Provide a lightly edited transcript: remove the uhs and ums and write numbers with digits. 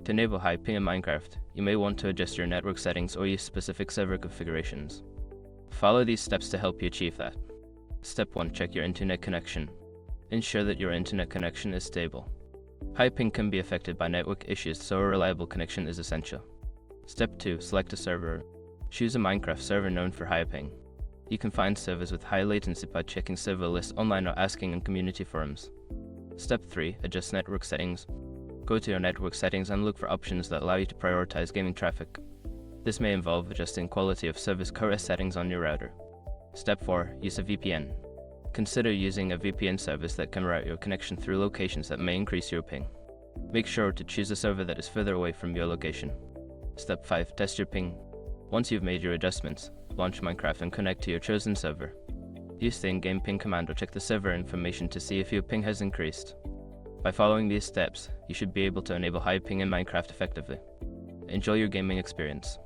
To enable high ping in Minecraft, you may want to adjust your network settings or use specific server configurations. Follow these steps to help you achieve that. Step 1. Check your internet connection. Ensure that your internet connection is stable. High ping can be affected by network issues, so a reliable connection is essential. Step 2. Select a server. Choose a Minecraft server known for high ping. You can find servers with high latency by checking server lists online or asking in community forums. Step 3. Adjust network settings. Go to your network settings and look for options that allow you to prioritize gaming traffic. This may involve adjusting quality of service QoS settings on your router. Step 4. Use a VPN. Consider using a VPN service that can route your connection through locations that may increase your ping. Make sure to choose a server that is further away from your location. Step 5. Test your ping. Once you've made your adjustments, launch Minecraft and connect to your chosen server. Use the in-game ping command or check the server information to see if your ping has increased. By following these steps, you should be able to enable high ping in Minecraft effectively. Enjoy your gaming experience.